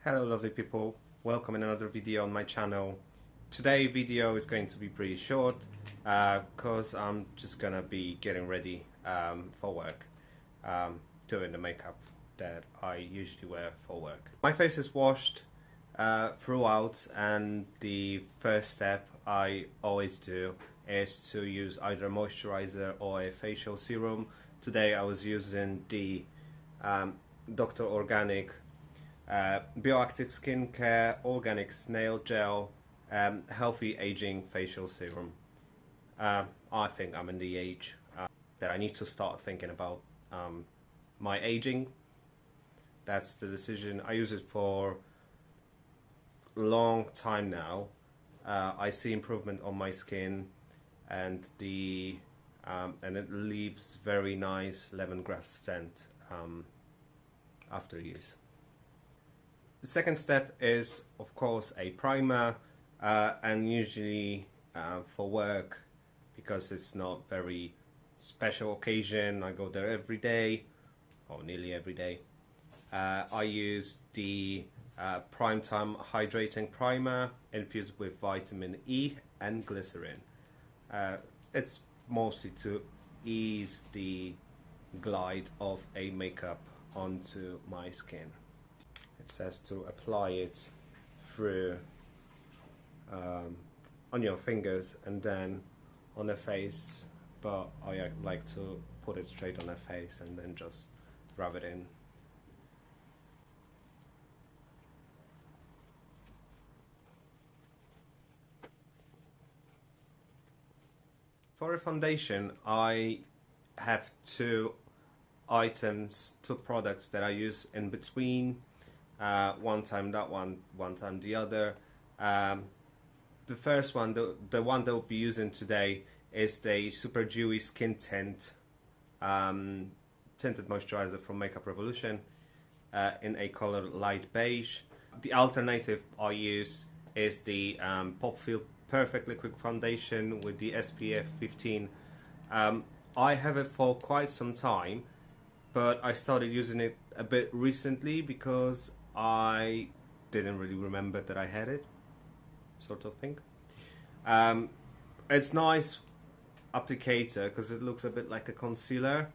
Hello lovely people, welcome in another video on my channel. Today's video is going to be pretty short because I'm just gonna be getting ready for work, doing the makeup that I usually wear for work. My face is washed throughout, and the first step I always do is to use either a moisturizer or a facial serum. Today I was using the Dr. Organic Bioactive Skincare Organic Snail Gel Healthy Aging Facial Serum. I think I'm in the age that I need to start thinking about my aging. That's the decision. I use it for a long time now. I see improvement on my skin, and it leaves very nice lemongrass scent after use. The second step is, of course, a primer, and usually for work, because it's not very special occasion, I go there every day, or nearly every day. I use the Primetime Hydrating Primer infused with vitamin E and glycerin. It's mostly to ease the glide of a makeup onto my skin. It says to apply it through on your fingers and then on the face, but I like to put it straight on the face and then just rub it in. For a foundation, I have two products that I use in between. One time that one time the other. The first one, the one that we'll be using today, is the Super Dewy Skin Tint tinted moisturizer from Makeup Revolution in a color light beige. The alternative I use is the Pop Feel Perfect Liquid Foundation with the SPF 15. I have it for quite some time, but I started using it a bit recently because I didn't really remember that I had it, sort of thing. It's nice applicator because it looks a bit like a concealer,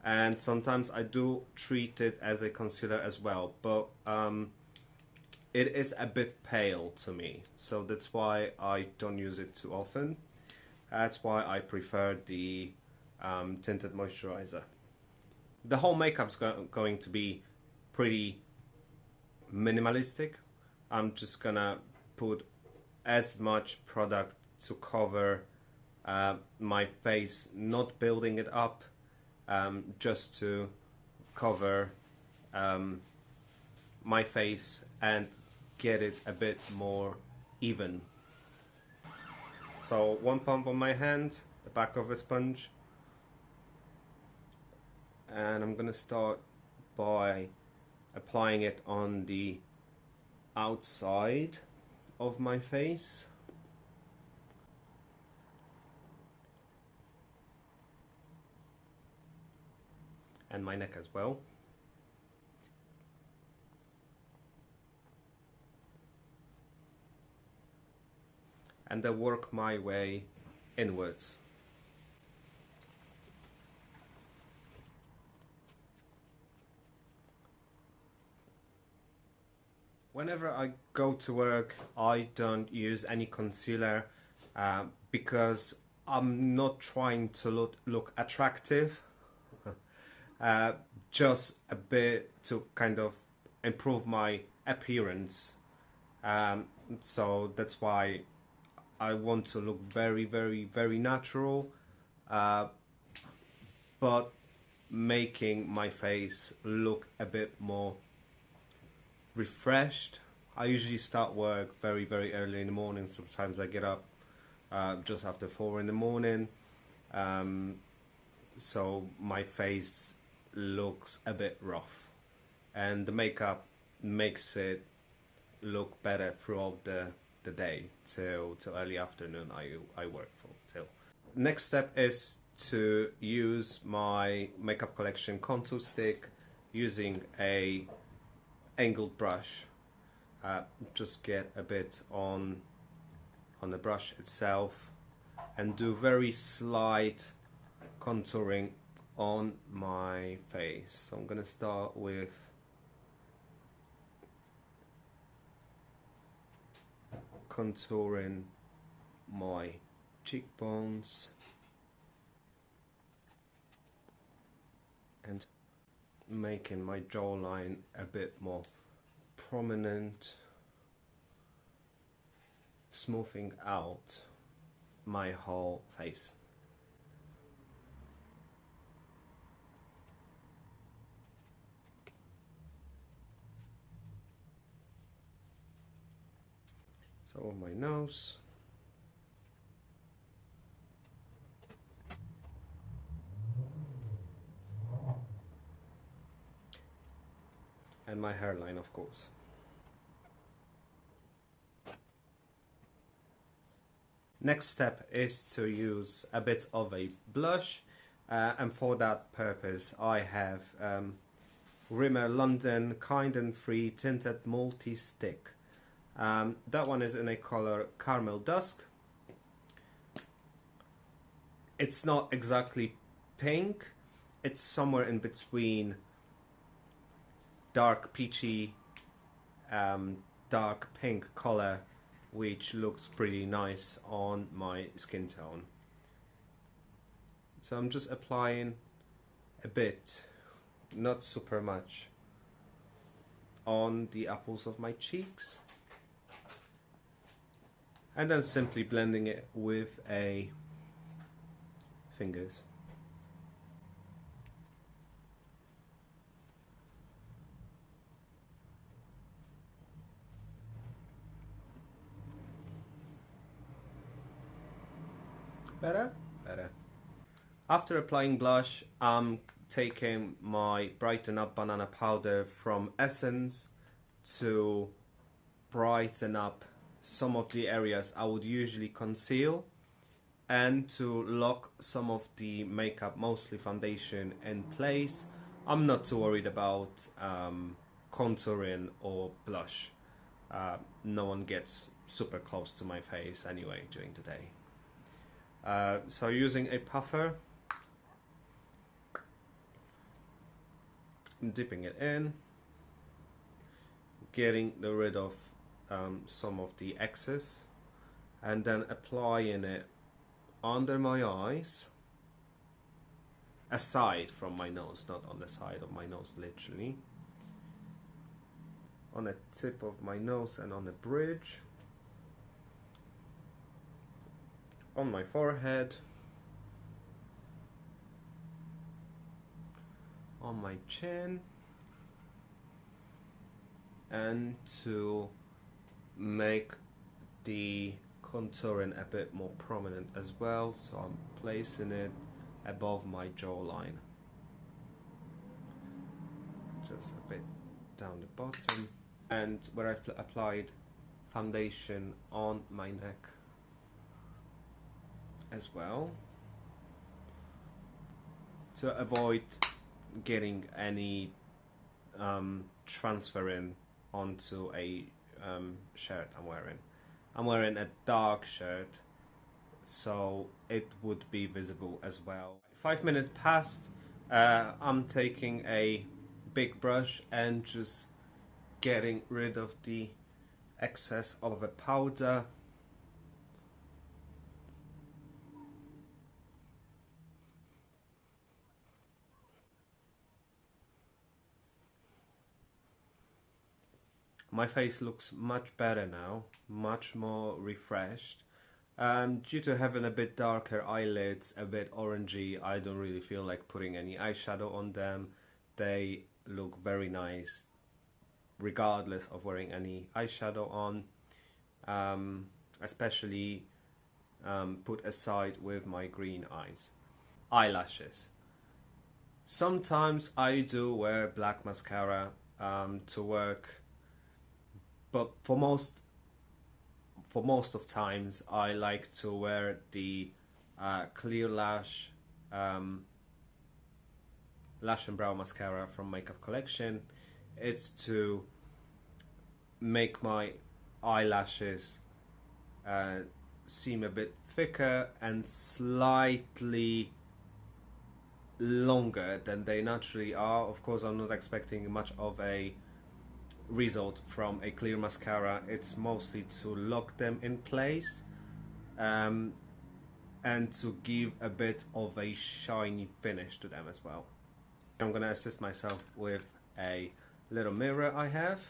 and sometimes I do treat it as a concealer as well, but it is a bit pale to me, so that's why I don't use it too often. That's why I prefer the tinted moisturizer. The whole makeup's going to be pretty minimalistic. I'm just gonna put as much product to cover my face, not building it up, just to cover my face and get it a bit more even. So one pump on my hand, the back of a sponge, and I'm gonna start by applying it on the outside of my face. And my neck as well. And then work my way inwards. Whenever I go to work, I don't use any concealer because I'm not trying to look attractive, just a bit to kind of improve my appearance. So that's why I want to look very, very, very natural, but making my face look a bit more refreshed. I usually start work very, very early in the morning. Sometimes I get up just after 4 in the morning, so my face looks a bit rough, and the makeup makes it look better throughout the day till early afternoon. I work for till. Next step is to use my Makeup Collection contour stick using a angled brush. just get a bit on the brush itself and do very slight contouring on my face. So I'm gonna start with contouring my cheekbones and making my jawline a bit more prominent, smoothing out my whole face. So on my nose, and my hairline, of course. Next step is to use a bit of a blush, and for that purpose I have Rimmel London Kind and Free Tinted Multi-Stick. That one is in a color Caramel Dusk. It's not exactly pink, it's somewhere in between dark peachy, dark pink color, which looks pretty nice on my skin tone. So I'm just applying a bit, not super much, on the apples of my cheeks, and then simply blending it with a fingers. Better? Better. After applying blush, I'm taking my Brighten Up Banana Powder from Essence to brighten up some of the areas I would usually conceal and to lock some of the makeup, mostly foundation, in place. I'm not too worried about contouring or blush. No one gets super close to my face anyway during the day. So using a puffer, dipping it in, getting rid of some of the excess, and then applying it under my eyes, aside from my nose, not on the side of my nose, literally, on the tip of my nose and on the bridge, on my forehead, on my chin, and to make the contouring a bit more prominent as well, so I'm placing it above my jawline, just a bit down the bottom, and where I've applied foundation on my neck as well, to avoid getting any transferring onto a shirt I'm wearing. I'm wearing a dark shirt, so it would be visible as well. 5 minutes passed. I'm taking a big brush and just getting rid of the excess of the powder. My face looks much better now, much more refreshed. Due to having a bit darker eyelids, a bit orangey, I don't really feel like putting any eyeshadow on them. They look very nice regardless of wearing any eyeshadow on, especially put aside with my green eyes. Eyelashes. Sometimes I do wear black mascara to work, but for most of times I like to wear the clear lash lash and brow mascara from Makeup Collection. It's to make my eyelashes seem a bit thicker and slightly longer than they naturally are. Of course, I'm not expecting much of a result from a clear mascara. It's mostly to lock them in place and to give a bit of a shiny finish to them as well. I'm gonna assist myself with a little mirror I have.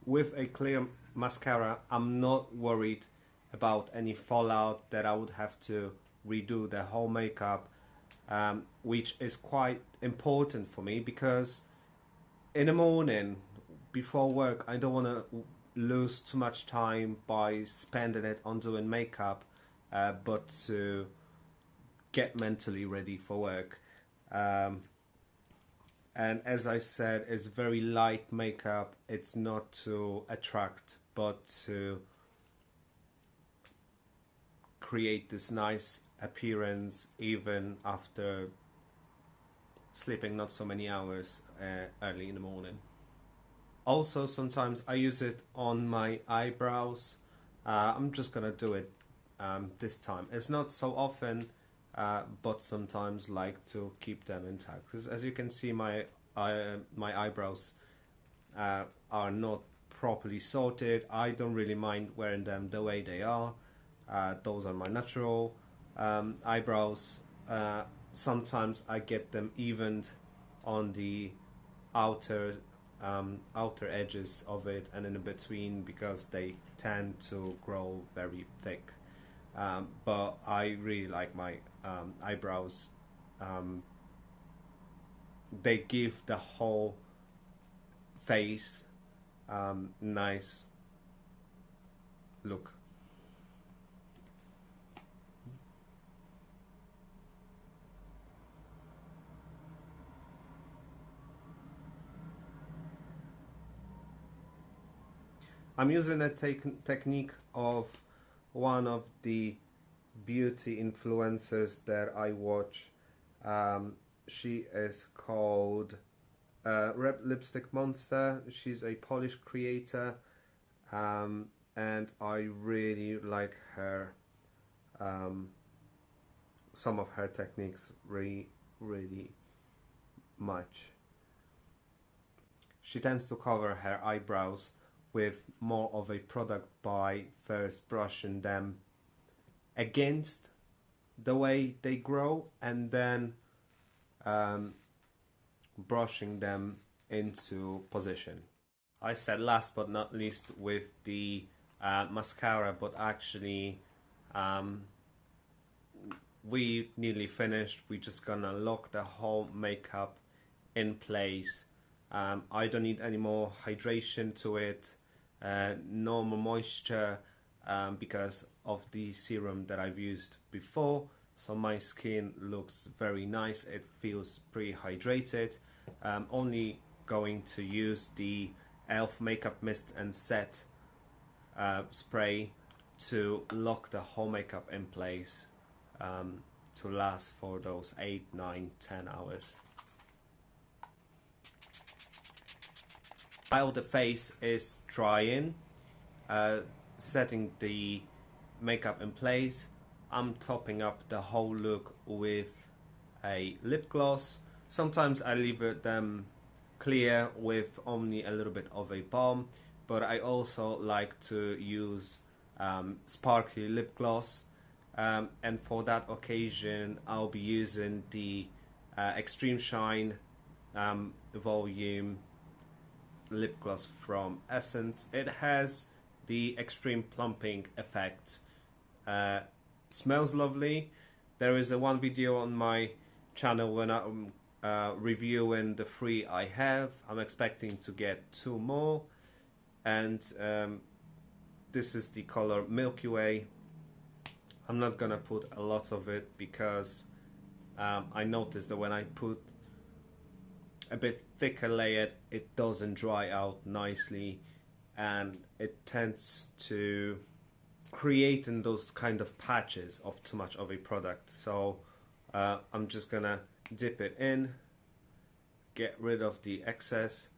With a clear mascara, I'm not worried about any fallout that I would have to redo the whole makeup, which is quite important for me because in the morning before work I don't want to lose too much time by spending it on doing makeup, but to get mentally ready for work. And as I said, it's very light makeup. It's not to attract but to create this nice appearance even after sleeping not so many hours early in the morning. Also, sometimes I use it on my eyebrows. I'm just gonna do it this time. It's not so often, but sometimes like to keep them intact, because as you can see, my eyebrows are not properly sorted. I don't really mind wearing them the way they are. Those are my natural eyebrows. Sometimes I get them evened on the outer edges of it and in between, because they tend to grow very thick. But I really like my eyebrows. They give the whole face nice look. I'm using a technique of one of the beauty influencers that I watch. She is called Red Lipstick Monster. She's a Polish creator, and I really like her. Some of her techniques really much. She tends to cover her eyebrows with more of a product by first brushing them against the way they grow and then brushing them into position. I said last but not least with the mascara, but actually we nearly finished. We're just gonna lock the whole makeup in place. I don't need any more hydration to it, no more moisture, because of the serum that I've used before. So my skin looks very nice. It feels pretty hydrated. Only going to use the e.l.f. Makeup Mist and Set spray to lock the whole makeup in place, to last for those 8, 9, 10 hours. While the face is drying, setting the makeup in place, I'm topping up the whole look with a lip gloss. Sometimes I leave them clear with only a little bit of a balm, but I also like to use sparkly lip gloss, and for that occasion I'll be using the Extreme Shine Volume lip gloss from Essence. It has the extreme plumping effect. Smells lovely. There is one video on my channel when I'm reviewing the 3 I have. I'm expecting to get 2 more, and this is the color Milky Way. I'm not gonna put a lot of it because I noticed that when I put a bit thicker layer, it doesn't dry out nicely and it tends to creating those kind of patches of too much of a product. So I'm just gonna dip it in, get rid of the excess,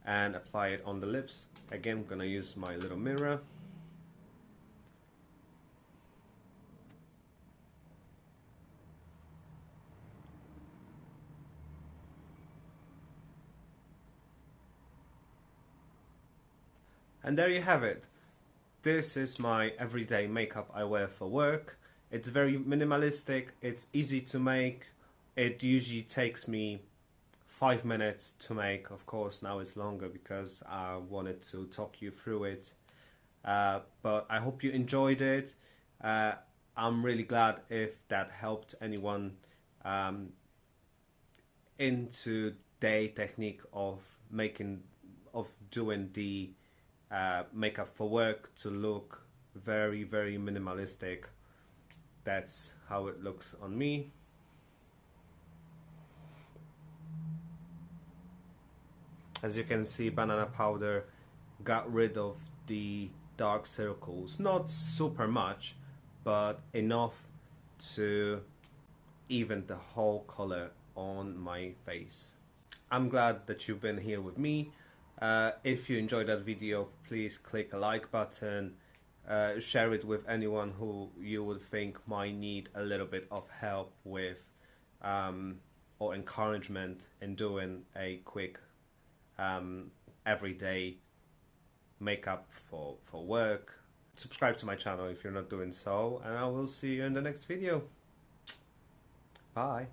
and apply it on the lips. Again, I'm gonna use my little mirror. And there you have it. This is my everyday makeup I wear for work. It's very minimalistic, it's easy to make. It usually takes me 5 minutes to make. Of course now it's longer because I wanted to talk you through it. But I hope you enjoyed it. I'm really glad if that helped anyone into the technique of doing the makeup for work to look very, very minimalistic. That's how it looks on me. As you can see, banana powder got rid of the dark circles. Not super much, but enough to even the whole color on my face. I'm glad that you've been here with me. If you enjoyed that video, please click a like button, share it with anyone who you would think might need a little bit of help with or encouragement in doing a quick everyday makeup for work. Subscribe to my channel if you're not doing so, and I will see you in the next video. Bye.